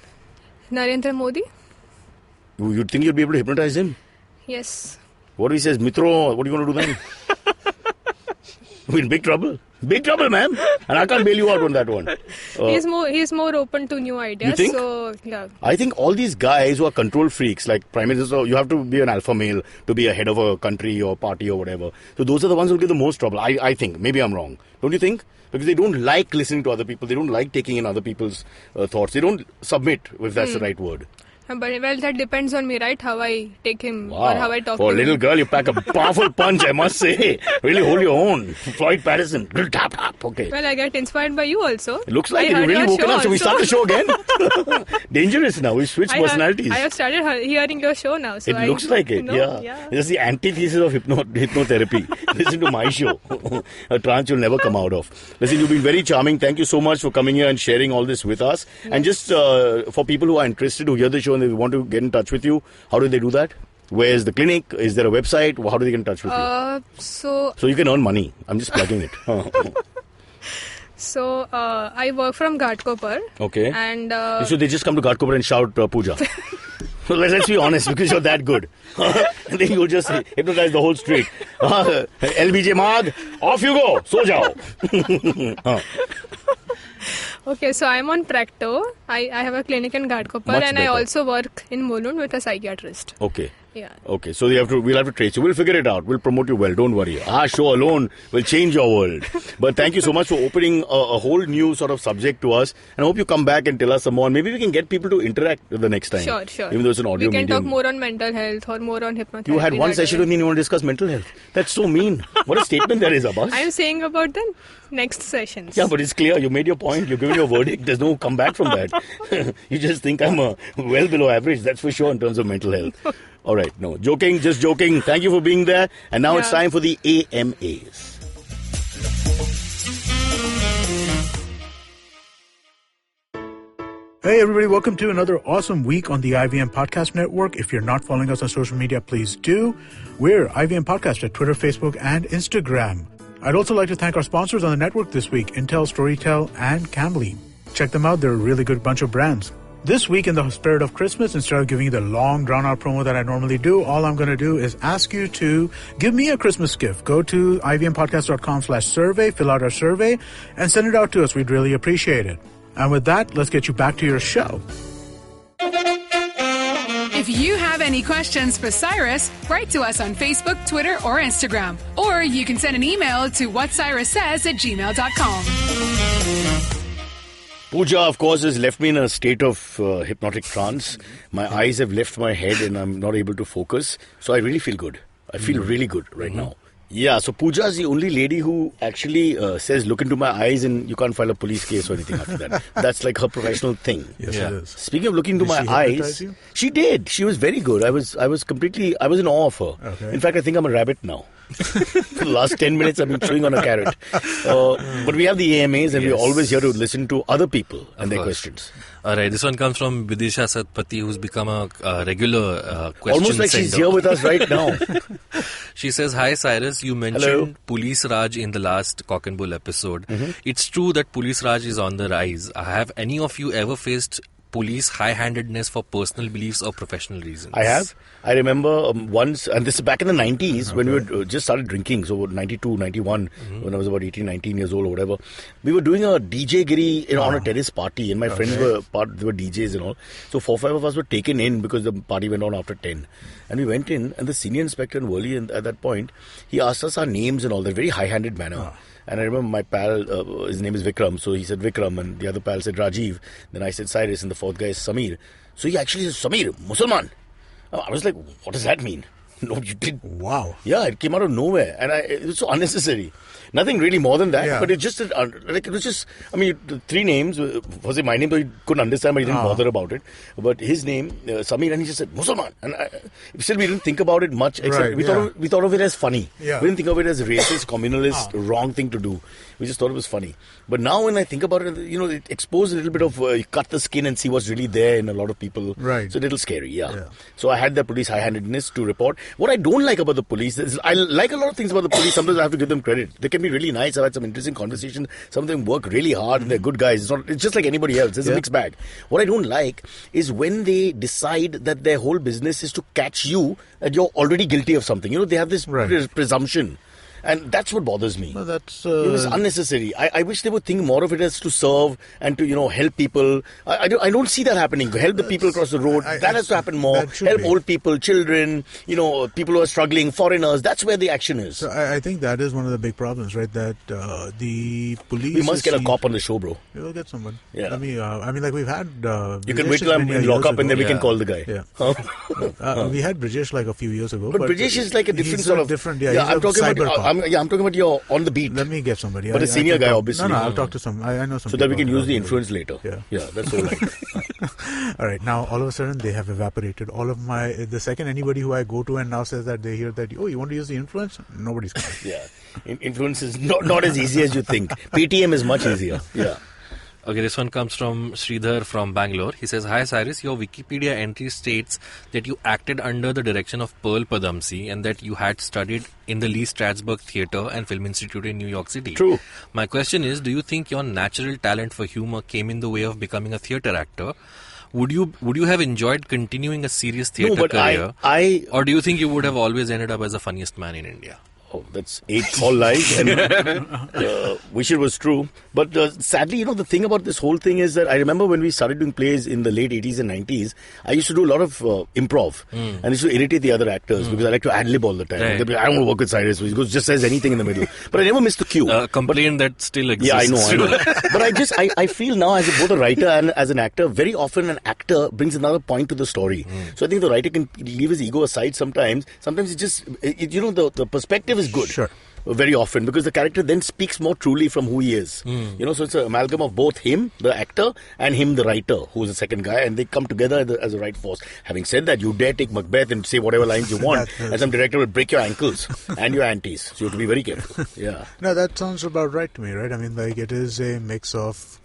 Narendra Modi. You'd think you'd be able to hypnotize him? Yes. What if he says, Mitro, what are you going to do then? We're in big trouble. Big trouble, ma'am. And I can't bail you out on that one. He's more open to new ideas. You think? So yeah. I think all these guys who are control freaks, like Prime Minister, you have to be an alpha male to be a head of a country or party or whatever. So those are the ones who give the most trouble. I think. Maybe I'm wrong. Don't you think? Because they don't like listening to other people. They don't like taking in other people's thoughts. They don't submit, if that's the right word. But well, that depends on me, right? How I take him or how I talk For to a little him. girl, you pack a powerful punch, I must say. Really hold your own. Floyd Patterson. Tap, tap. Okay. Well, I get inspired by you also. It looks like I it. You heard really your woken show up. So we start the also. show again. Dangerous now. We switch personalities. I have started hearing your show now. So It looks like it, yeah. It's the antithesis of hypnotherapy. Listen to my show. A trance you'll never come out of. Listen, you've been very charming. Thank you so much for coming here and sharing all this with us. Yes. And just for people who are interested, who hear the show show and they want to get in touch with you, how do they do that? Where's the clinic? Is there a website? How do they get in touch with you? So you can earn money. I'm just plugging it. So I work from Ghatkopar. Okay. And so they just come to Ghatkopar and shout Puja. So let's be honest, because you're that good. And then you'll just hypnotize the whole street. LBJ Mag, off you go. So jao. Okay, so I'm on Practo. I have a clinic in Ghatkopar, Much and better. I also work in Mulund with a psychiatrist. Okay. Yeah. Okay, so we'll have to trace you. We'll figure it out. We'll promote you well. Don't worry. Our show alone will change your world. But thank you so much for opening a whole new sort of subject to us. And I hope you come back and tell us some more. And maybe we can get people to interact the next time. Sure. Even though it's an audio We can medium. talk more on mental health or more on hypnotherapy. You had one session with me and you want to discuss mental health. That's so mean. What a statement that is, Abbas. I'm saying about the next sessions. Yeah, but it's clear. You made your point. You've given your verdict. There's no comeback from that. You just think I'm well below average. That's for sure in terms of mental health. All right. No, joking. Just joking. Thank you for being there. And now it's time for the AMAs. Hey everybody, welcome to another awesome week on the IVM Podcast Network. If you're not following us on social media, please do. We're IVM Podcast at Twitter, Facebook, and Instagram. I'd also like to thank our sponsors on the network this week, Intel, Storytel, and Cambly. Check them out, they're a really good bunch of brands. This week, in the spirit of Christmas, instead of giving you the long, drawn-out promo that I normally do, all I'm going to do is ask you to give me a Christmas gift. Go to ivmpodcast.com/survey, fill out our survey, and send it out to us. We'd really appreciate it. And with that, let's get you back to your show. If you have any questions for Cyrus, write to us on Facebook, Twitter, or Instagram. Or you can send an email to whatcyrussays@gmail.com. Puja, of course, has left me in a state of hypnotic trance. My eyes have left my head and I'm not able to focus. So I really feel good. I feel really good right now. Yeah, so Puja is the only lady who actually says, look into my eyes and you can't file a police case or anything after that. That's like her professional thing. Yes, it is. Speaking of looking into my Did she eyes, hypnotize you? she did. She was very good. I was in awe of her. Okay. In fact, I think I'm a rabbit now. For the last 10 minutes, I've been chewing on a carrot. But we have the AMAs and we're always here to listen to other people and their questions. All right, this one comes from Vidisha Satpathy, who's become a regular question Almost like she's sender. here with us right now. She says, hi Cyrus, you mentioned Police Raj in the last Cock and Bull episode. It's true that Police Raj is on the rise. Have any of you ever faced police high-handedness for personal beliefs or professional reasons? I have. I remember once, and this is back in the 90s when we were just started drinking, so 92, 91, when I was about 18, 19 years old or whatever. We were doing a DJ giri on a terrace party and my friends they were DJs and all. So 4-5 of us were taken in because the party went on after 10. And we went in and the senior inspector in Worli at that point, he asked us our names and all that, very high-handed manner. And I remember my pal, his name is Vikram, so he said Vikram, and the other pal said Rajiv. Then I said Cyrus, and the fourth guy is Samir. So he actually says, Samir, Musalman. I was like, what does that mean? No, you did. Wow. Yeah, it came out of nowhere. And it was so unnecessary. Nothing really more than that. Yeah. But it just, like, it was just, I mean, the three names, was it my name? Though he couldn't understand, but he didn't bother about it. But his name, Samir, and he just said, Musalman. And still, we didn't think about it much, except we thought of it as funny. Yeah. We didn't think of it as racist, communalist, wrong thing to do. We just thought it was funny. But now when I think about it, you know, it exposed a little bit of, you cut the skin and see what's really there in a lot of people. Right. So a little scary, yeah. So I had the police high-handedness to report. What I don't like about the police is, I like a lot of things about the police. Sometimes I have to give them credit. They can be really nice. I've had some interesting conversations. Some of them work really hard and they're good guys. It's just like anybody else. It's a mixed bag. What I don't like is when they decide that their whole business is to catch you and you're already guilty of something. You know, they have this presumption. And that's what bothers me. Well, that's... It was unnecessary. I wish they would think more of it as to serve and to, you know, help people. I don't see that happening. Help the people across the road. That has to happen more. Help old people, children, you know, people who are struggling, foreigners. That's where the action is. So I think that is one of the big problems, right? That the police... We must get a cop on the show, bro. We'll get someone. Yeah. I mean, like we've had... you can wait till I'm in lockup and then we can call the guy. Yeah. We had Brijesh like a few years ago. But Brijesh is like a different sort of... Different, I'm talking about your on the beat. Let me get somebody. But a senior guy, obviously. No, I'll talk to some. I know some. So that we can use the influence later. Yeah, that's all right. All right. Now, all of a sudden, they have evaporated. All of the second anybody who I go to and now says that they hear that, oh, you want to use the influence? Nobody's coming. Yeah. Influence is not as easy as you think. PTM is much easier. Yeah. Okay, this one comes from Sridhar from Bangalore. He says, "Hi Cyrus, your Wikipedia entry states that you acted under the direction of Pearl Padamsee and that you had studied in the Lee Strasberg Theatre and Film Institute in New York City. True. My question is, do you think your natural talent for humor came in the way of becoming a theatre actor? Would you have enjoyed continuing a serious theatre career? Or do you think you would have always ended up as the funniest man in India?" Oh, that's 8 all lies, and wish it was true. But sadly, the thing about this whole thing is that I remember when we started doing plays in the late 80s and 90s, I used to do a lot of improv, and I used to irritate the other actors because I like to ad-lib all the time. Right. They'd be like, "I don't want to work with Cyrus, he just says anything in the middle." But I never missed the cue. Complaint that still exists. Yeah, I know. But I feel now as both a writer and as an actor, very often an actor brings another point to the story. So I think the writer can leave his ego aside sometimes. Sometimes it's just, the perspective is good. Sure. Very often, because the character then speaks more truly from who he is. So it's an amalgam of both him, the actor, and him, the writer, who's the second guy, and they come together as a right force. Having said that, you dare take Macbeth and say whatever lines you want, and some director will break your ankles and your anties. So you have to be very careful. Yeah. No, that sounds about right to me, right? I mean, it is a mix of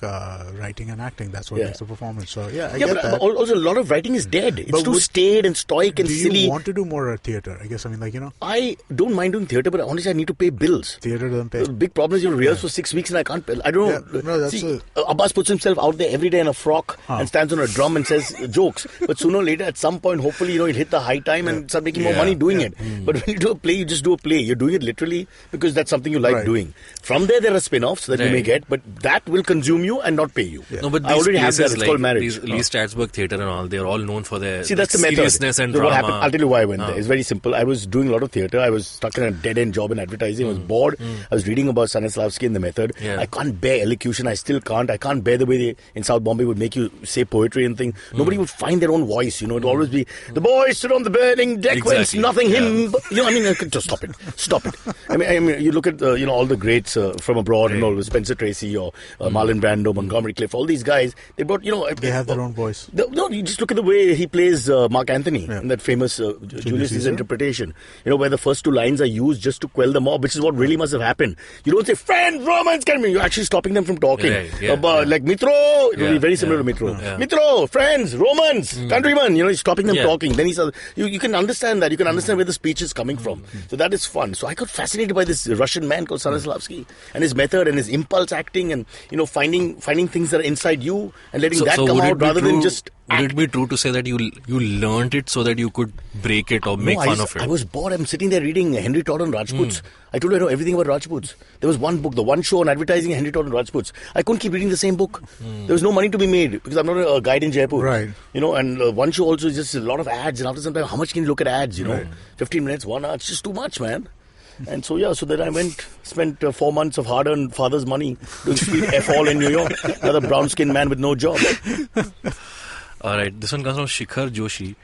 writing and acting. That's what makes the performance. So, I get but that. also a lot of writing is dead. It's too staid and stoic and silly. Do you want to do more theatre? I guess, I don't mind doing theatre, but honestly, I need to pay bills. Theatre doesn't pay. The big problem is you rehearse for 6 weeks and I can't pay. I don't know. No, that's Abbas puts himself out there every day in a frock and stands on a drum and says jokes. But sooner or later, at some point, hopefully, he'll hit the high time and start making more money doing it. But when you do a play, you just do a play. You're doing it literally because that's something you like doing. From there are spin-offs that you may get, but that will consume you and not pay you. No, but I already have that. It's called marriage. These Lee Strasberg Theatre and all, they're all known for their that's the seriousness and so drama. What happened? I'll tell you why I went there. It's very simple. I was doing a lot of theatre. I was stuck in a dead-end job in advertising. I was bored. I was reading about Stanislavski and the method. I can't bear elocution. I still can't. I can't bear the way they, in South Bombay, would make you say poetry and things. Nobody would find their own voice. It would always be, "The boys stood on the burning deck whence nothing him." Just stop it. Stop it. I mean, you look at all the greats from abroad and all, Spencer Tracy or Marlon Brando, Montgomery Clift, all these guys. They brought they have their own voice. No, you just look at the way he plays Mark Anthony in that famous Julius Caesar interpretation. Where the first 2 lines are used just to quell the mob, which is what really must have happened. You don't say, "Friends, Romans, can me." You're actually stopping them from talking. Like Mitro, it will be very similar to Mitro. Mitro, friends, Romans, countrymen. He's stopping them talking. Then he says, you can understand that. You can understand where the speech is coming from. So that is fun. So I got fascinated by this Russian man called Stanislavski and his method and his impulse acting and finding things that are inside you and letting that come out rather than just. Would it be true to say that you learned it so that you could break it or make fun of it? I was bored. I'm sitting there reading Henry Todd on Rajputs. I told you I know everything about Rajputs. There was one book, the one show on advertising, Henry Todd on Rajputs. I couldn't keep reading the same book. There was no money to be made because I'm not a guide in Jaipur. Right. And one show also is just a lot of ads. And after some time, how much can you look at ads? 15 minutes, 1 hour. It's just too much, man. And so then I spent 4 months of hard-earned father's money doing speed F all in New York. Another brown-skinned man with no job. Alright, this one comes from Shikhar Joshi.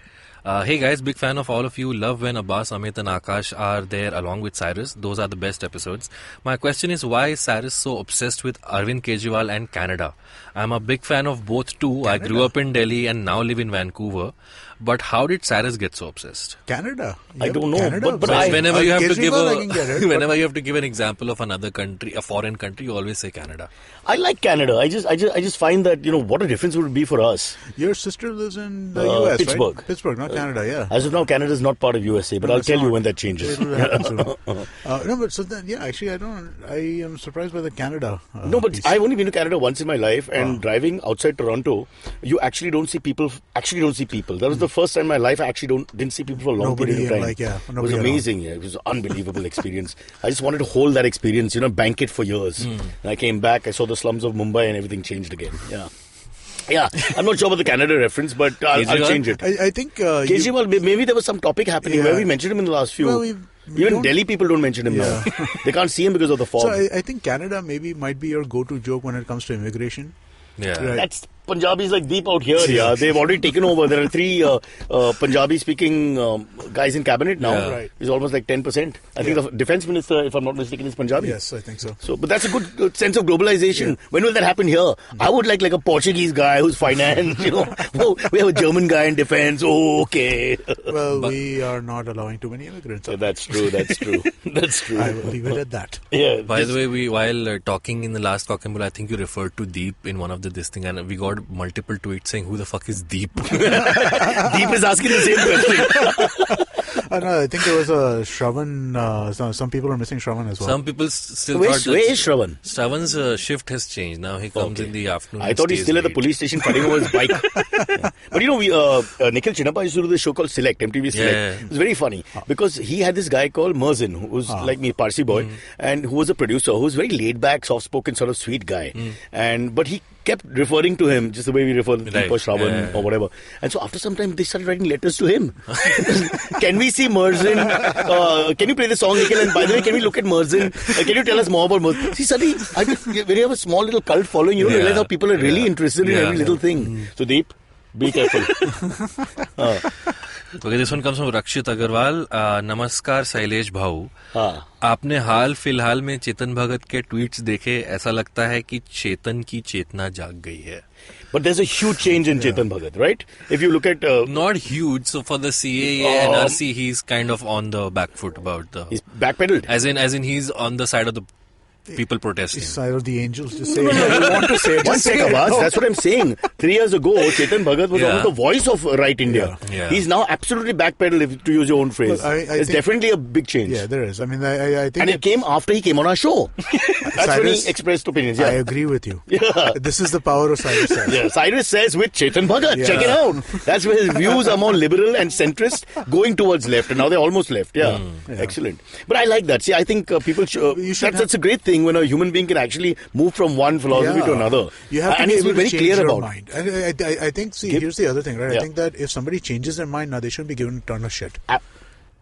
Hey guys, big fan of all of you. Love when Abbas, Amit and Akash are there along with Cyrus. Those are the best episodes. My question is, why is Cyrus so obsessed with Arvind Kejriwal and Canada? I'm a big fan of both too. Canada. I grew up in Delhi and now live in Vancouver. But how did Cyrus get so obsessed? Canada. I don't know. Canada, but whenever you have to give whenever you have to give an example of another country, a foreign country, you always say Canada. I like Canada. I just find that what a difference would it be for us. Your sister lives in the US, Pittsburgh. Right? Pittsburgh, not Canada. Yeah. As of now, Canada is not part of USA, but I'll tell you when that changes. No, but so then, actually, I am surprised by the Canada. No, but I've only been to Canada once in my life, and driving outside Toronto, you actually don't see people. That was the first time in my life I actually didn't see people for a long period of time. It was amazing. It was an unbelievable experience. I just wanted to hold that experience, bank it for years. And I came back, I saw the slums of Mumbai, and everything changed again. Yeah, I'm not sure about the Canada reference, but I'll change it. I think Kejriwal, maybe there was some topic happening where we mentioned him in the last few. Even Delhi people don't mention him now. They can't see him because of the fog. So I think Canada might be your go-to joke when it comes to immigration. Yeah, right. Punjabis like Deep out here. Yeah, they've already taken over. There are 3 Punjabi-speaking guys in cabinet now. Yeah. Right. It's almost like 10%. I think the defense minister, if I'm not mistaken, is Punjabi. Yes, I think so. So, but that's a good sense of globalization. When will that happen here? I would like a Portuguese guy who's finance. Oh, we have a German guy in defense. Oh, okay. Well, we are not allowing too many immigrants. Yeah, that's true. That's true. That's true. I will leave it at that. Yeah. By the way, while talking in the last Cock and Bull, I think you referred to Deep in one of this thing, and we got multiple tweets saying, "Who the fuck is Deep?" Deep is asking the same question. No, I think there was a Shravan. Some people are missing Shravan as well. Some people still Where thought is Shravan? Shravan's shift has changed. Now he comes in the afternoon. I thought he's still at the late. police station fighting over his bike. Yeah. But we Nikhil Chinnappa used to do this show called Select, MTV Select. Yeah. It was very funny because he had this guy called Merzin, who was like me, Parsi boy, and who was a producer, who was very laid back, soft spoken, sort of sweet guy. But he kept referring to him just the way we refer to Deep or Shravan or whatever. And so after some time, they started writing letters to him. Can we see Merzin? Can you play the song, Nikhil? And by the way, can we look at Merzin? Can you tell us more about Merzin? See, suddenly, when you have a small little cult following, you realize how people are really interested in every little thing. So Deep, be careful. Okay, this one comes from Rakshit Agarwal. Namaskar Sailesh Bhau. आपने हाल फिलहाल में चेतन भगत के tweets देखे, ऐसा लगता है कि चेतन की चेतना जाग गई है. But there's a huge change in Chetan Bhagat, right? If you look at... Not huge. So for the CAA, NRC, he's kind of on the back foot about the... He's backpedaled. As in he's on the side of the people protesting. Side of the angels, just say it. You want to say it. One sec, Abbas, that's what I'm saying. 3 years ago, Chetan Bhagat was almost the voice of Right India. Yeah. He's now absolutely backpedaled, to use your own phrase. Well, I it's think, definitely a big change. Yeah, there is. I mean, I think... And it came after he came on our show. That's Cyrus, when he expressed opinions. Yeah. I agree with you. Yeah. This is the power of Cyrus. Yeah, Cyrus says with Chetan Bhagat. Check it out. That's where his views are more liberal and centrist, going towards left. And now they're almost left. Yeah. Excellent. But I like that. See, I think people that's a great thing when a human being can actually move from one philosophy to another. You have to and be he's able very to change clear your about mind. And I think, here's the other thing, right? I think that if somebody changes their mind now, they shouldn't be given a ton of shit.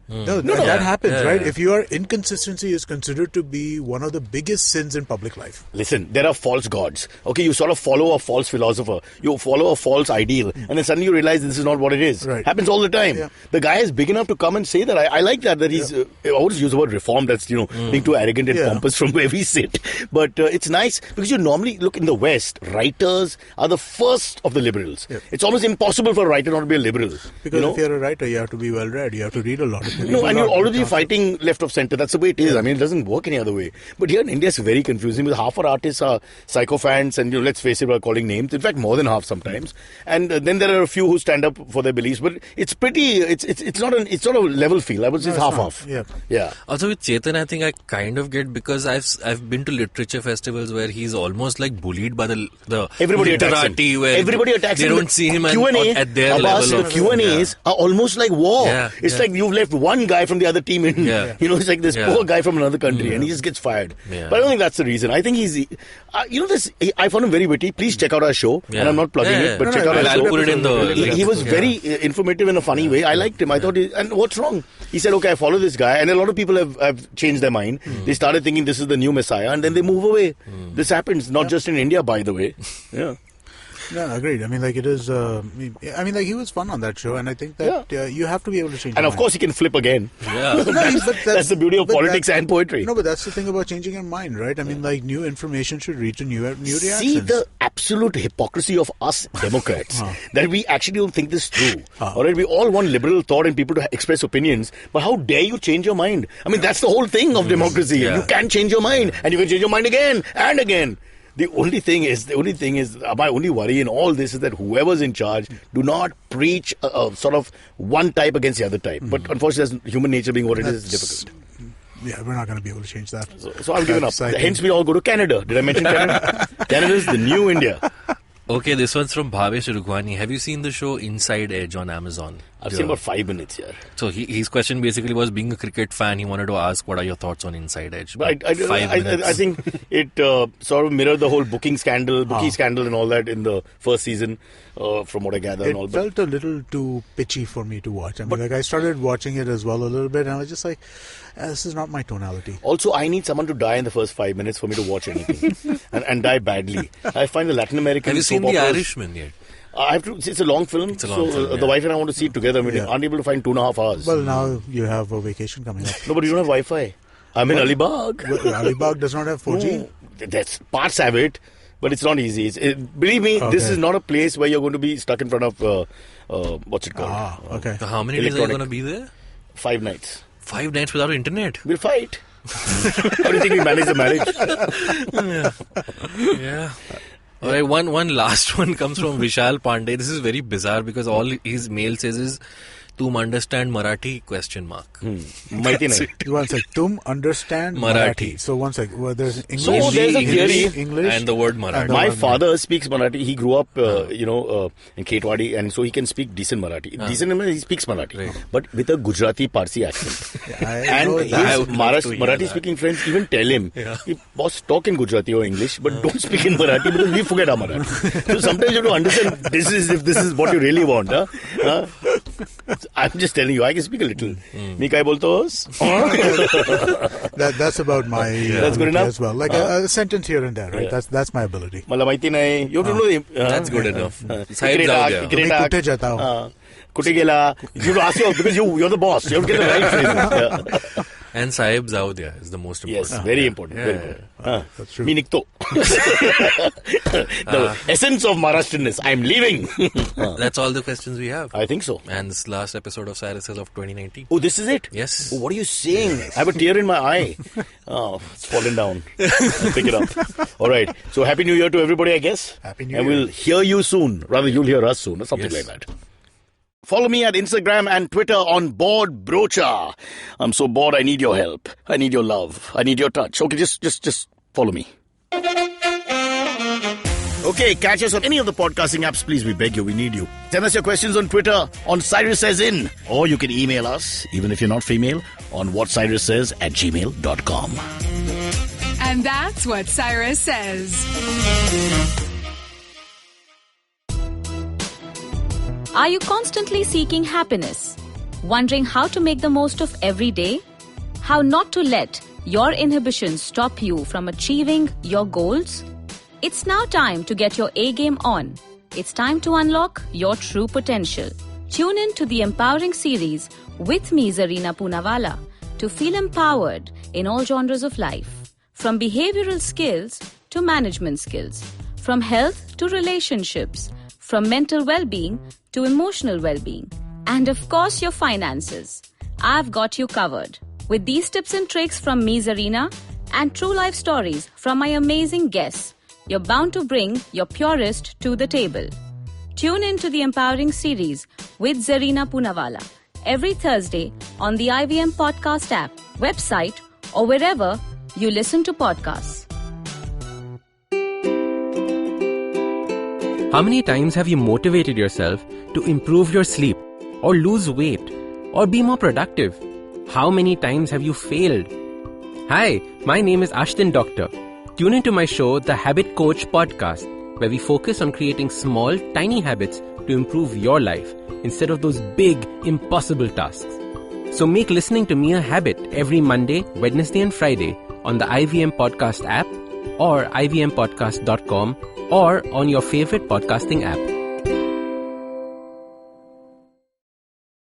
No, that happens, right? If your inconsistency is considered to be one of the biggest sins in public life. Listen, there are false gods. Okay, you sort of follow a false philosopher. You follow a false ideal. And then suddenly you realize this is not what it is. Right. Happens all the time. Yeah. The guy is big enough to come and say that. I like that he's... I always use the word reformed. That's, being too arrogant and pompous from where we sit. But it's nice because you normally look in the West, writers are the first of the liberals. Yeah. It's almost impossible for a writer not to be a liberal. Because if you're a writer, you have to be well read. You have to read a lot. No, and you're already fighting left of center. That's the way it is. I mean, it doesn't work any other way. But here in India, it's very confusing because half our artists are sycophants and, let's face it, we're calling names. In fact, more than half sometimes. And then there are a few who stand up for their beliefs. But it's pretty, it's not a level field. I would say it's half-half. Yeah. Also with Chetan, I think I kind of get, because I've been to literature festivals where he's almost like bullied by the everybody literati, where everybody attacks they him. don't see him Q&A, at their Abbas, level. The Q&As are almost like war. It's like you've left one guy from the other team in. It's like this poor guy from another country and he just gets fired. But I don't think that's the reason. I think he's... I found him very witty. Please check out our show. And I'm not plugging it, but check out our show. I'll put it in the... He was very informative in a funny way. I liked him. I thought... And what's wrong? He said, okay, I follow this guy. And a lot of people have changed their mind. They started thinking this is the new messiah and then they move away. This happens not just in India, by the way. Yeah. Yeah, agreed. I mean, like it is. He was fun on that show, and I think that you have to be able to change. And of course, he can flip again. Yeah, that's the beauty of politics and poetry. No, but that's the thing about changing your mind, right? I mean, like new information should reach a new reactions. See the absolute hypocrisy of us Democrats that we actually don't think this through. All right, we all want liberal thought and people to express opinions, but how dare you change your mind? I mean, that's the whole thing of democracy. You can change your mind, and you can change your mind again and again. The only thing is, my only worry in all this is that whoever's in charge do not preach sort of one type against the other type. But unfortunately, that's human nature being what it is, it's difficult. Yeah, we're not going to be able to change that. So I've given up. Hence, we all go to Canada. Did I mention Canada? Canada is the new India. Okay, this one's from Bhavesh Rughwani. Have you seen the show Inside Edge on Amazon? I've seen about 5 minutes here. So his question basically was, being a cricket fan, he wanted to ask, what are your thoughts on Inside Edge? But I think it sort of mirrored the whole bookie scandal and all that in the first season, from what I gather. It felt a little too pitchy for me to watch. I mean, I started watching it as well a little bit, and I was just like, this is not my tonality. Also, I need someone to die in the first 5 minutes for me to watch anything, and die badly. I find the Latin American. Have you seen The Irishman yet? I have to. It's a long film. The wife and I want to see it together. I mean, aren't able to find 2.5 hours. Well, now you have a vacation coming up. No, but you don't have Wi-Fi. I'm in Alibag. Well, Alibag does not have 4G? No, that's parts have it, but it's not easy. Believe me, this is not a place where you're going to be stuck in front of what's it called? Okay. So how many days are you going to be there? 5 nights. 5 nights without internet? We'll fight. How do you think we manage the marriage? Yeah. All right, one last one comes from Vishal Pandey. This is very bizarre because all his mail says is, "Tum understand Marathi?" ? Mighty nahi. One sec. Tum understand Marathi. So one sec. Well, there's English. So there's a theory. English and the word Marathi. My father speaks Marathi. He grew up, in Ketwadi, and so he can speak decent Marathi. Decent, he speaks Marathi, but with a Gujarati Parsi accent. And his Marathi-speaking friends even tell him, boss, talk in Gujarati or English, but don't speak in Marathi because we forget our Marathi. So sometimes you have to understand if this is what you really want. I'm just telling you, I can speak a little. Me kai boltos? That's about my that's good enough as well. Like a sentence here and there, right? That's my ability. You have to know. That's good enough. Kutigela. You ask you because you're the boss. You have to get the right phrase. And Sahib Zaudya is the most important. Yes, very important. Very important. That's true. Me nikto. The essence of Maharashtrianness. I'm leaving. That's all the questions we have. I think so. And this last episode of Cyrus is of 2019. Oh, this is it? Yes. Oh, what are you saying? I have a tear in my eye. Oh, it's fallen down. I'll pick it up. All right. So, Happy New Year to everybody, I guess. Happy New Year. And we'll hear you soon. Rather, you'll hear us soon or something like that. Follow me at Instagram and Twitter on Bored Brocha. I'm so bored, I need your help. I need your love. I need your touch. Okay, just follow me. Okay, catch us on any of the podcasting apps, please. We beg you, we need you. Send us your questions on Twitter on Cyrus Says In. Or you can email us, even if you're not female, on whatcyrussays@gmail.com. And that's what Cyrus says. Are you constantly seeking happiness? Wondering how to make the most of every day? How not to let your inhibitions stop you from achieving your goals? It's now time to get your A-game on. It's time to unlock your true potential. Tune in to the Empowering series with me, Zarina Poonawalla, to feel empowered in all genres of life. From behavioral skills to management skills. From health to relationships. From mental well-being to emotional well-being. And of course, your finances. I've got you covered. With these tips and tricks from me, Zarina, and true life stories from my amazing guests, you're bound to bring your purest to the table. Tune in to the Empowering series with Zarina Poonawalla every Thursday on the IVM Podcast app, website, or wherever you listen to podcasts. How many times have you motivated yourself to improve your sleep, or lose weight, or be more productive? How many times have you failed? Hi, my name is Ashton Doctor. Tune into my show, The Habit Coach Podcast, where we focus on creating small, tiny habits to improve your life instead of those big, impossible tasks. So make listening to me a habit every Monday, Wednesday, and Friday on the IVM Podcast app or ivmpodcast.com or on your favorite podcasting app.